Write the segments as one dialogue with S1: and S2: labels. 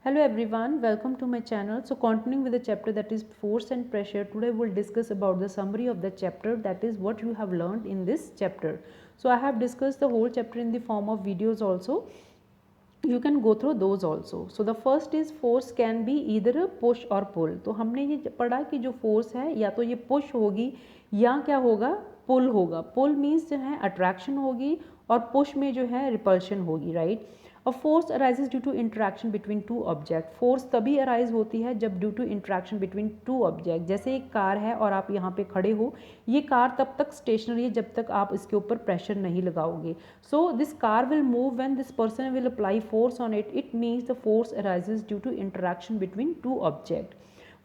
S1: Hello everyone, welcome to my channel. So continuing with the chapter that is force and pressure, today we'll discuss about the summary of the chapter, that is what you have learned in this chapter. So I have discussed the whole chapter in the form of videos also. You can go through those also. So the first is force can be either a push or pull. तो हमने ये पढ़ा कि जो force है या तो ये push होगी या क्या होगा, pull होगा. Pull means जो है attraction होगी और push में जो है repulsion होगी, right? A force arises due to interaction between two objects. Force तभी arise होती है जब due to interaction between two objects. जैसे एक कार है और आप यहाँ पे खड़े हो, ये कार तब तक स्टेशनरी है जब तक आप इसके ऊपर प्रेशर नहीं लगाओगे. So this car will move when this person will apply force on it. It means the force arises due to interaction between two objects.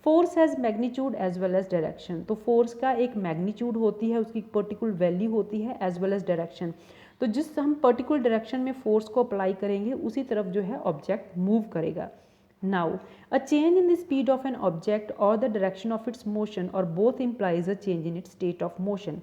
S1: Force has magnitude as well as direction. तो force का एक magnitude होती है, उसकी particular value होती है as well as direction. तो जिस हम पर्टिकुलर डायरेक्शन में फोर्स को अप्लाई करेंगे उसी तरफ जो है ऑब्जेक्ट मूव करेगा. Now a change in the speed of an object or the direction of its motion or both implies a change in its state of motion.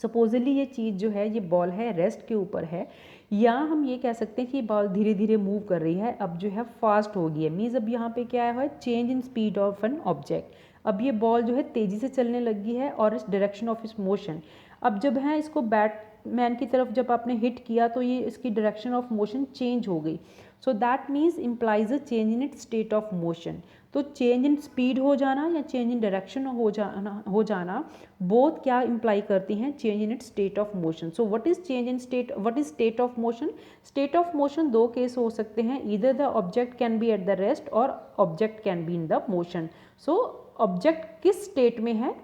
S1: Supposedly ये चीज़ जो है, ये बॉल है, रेस्ट के ऊपर है, या हम ये कह सकते हैं कि बॉल धीरे धीरे मूव कर रही है, अब जो है फास्ट हो गई है. मीन्स अब यहाँ पे क्या है, change in speed of an object. अब ये बॉल जो है तेज़ी से चलने लगी है और इस डायरेक्शन ऑफ इस मोशन. अब जब है इसको बैटमैन की तरफ जब आपने हिट किया तो ये इसकी डायरेक्शन ऑफ मोशन चेंज हो गई. So that means implies a change in it state of motion. तो चेंज इन स्पीड हो जाना या चेंज इन डायरेक्शन हो जाना बोथ क्या इम्प्लाई करती हैं, change in it state of motion. So what is change in state, what is state of motion. State of motion दो केस हो सकते हैं, either the object can be at the rest or object can be in the motion. So object किस state में है,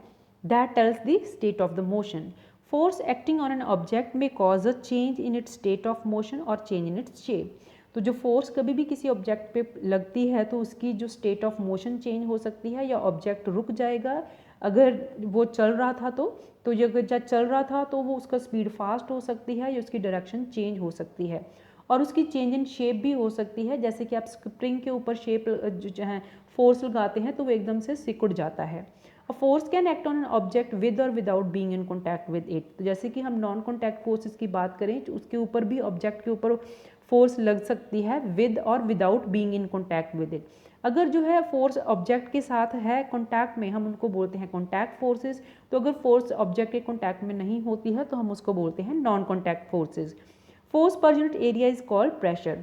S1: that tells the state of the motion. Force acting on an object में cause a change in its state of motion और change in its shape. तो जो force कभी भी किसी ऑब्जेक्ट पे लगती है तो उसकी जो स्टेट ऑफ मोशन चेंज हो सकती है, या ऑब्जेक्ट रुक जाएगा अगर वो चल रहा था तो ये अगर जब चल रहा था तो वो उसका स्पीड फास्ट हो सकती है या उसकी डायरेक्शन चेंज हो सकती है. और उसकी चेंज इन शेप भी हो सकती है, जैसे कि आप स्प्रिंग के ऊपर शेप जो है फोर्स लगाते हैं तो वो एकदम से सिकुड़ जाता है. A force can act on an object with or without being in contact with it. तो जैसे कि हम नॉन कॉन्टैक्ट फोर्सेस की बात करें तो उसके ऊपर भी, ऑब्जेक्ट के ऊपर फोर्स लग सकती है with or without being in contact with it. अगर जो है फोर्स ऑब्जेक्ट के साथ है कॉन्टैक्ट में, हम उनको बोलते हैं कॉन्टैक्ट फोर्सेस. तो अगर फोर्स ऑब्जेक्ट के कॉन्टैक्ट में नहीं होती है तो हम उसको बोलते हैं non contact forces. Force per unit area is called pressure.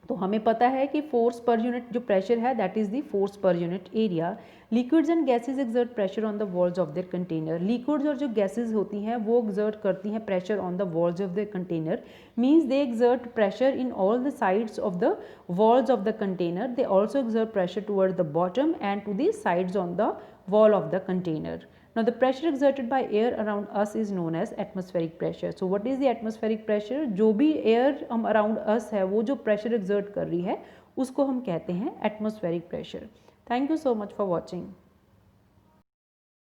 S1: तो हमें पता है कि फोर्स पर यूनिट जो प्रेशर है that is the force per unit area. Liquids and gases exert pressure on the walls of their container. Liquids और जो gases होती हैं वो एक्सर्ट करती हैं pressure on the walls of their container. Means they exert pressure in all the sides of the walls of the container. They also exert pressure toward the bottom and to the sides on the wall of the container. Now the pressure exerted by air around us is known as atmospheric pressure. So what is the atmospheric pressure? जो भी air हम around us है वो जो pressure exert कर रही है उसको हम कहते हैं atmospheric pressure. Thank you so much for watching.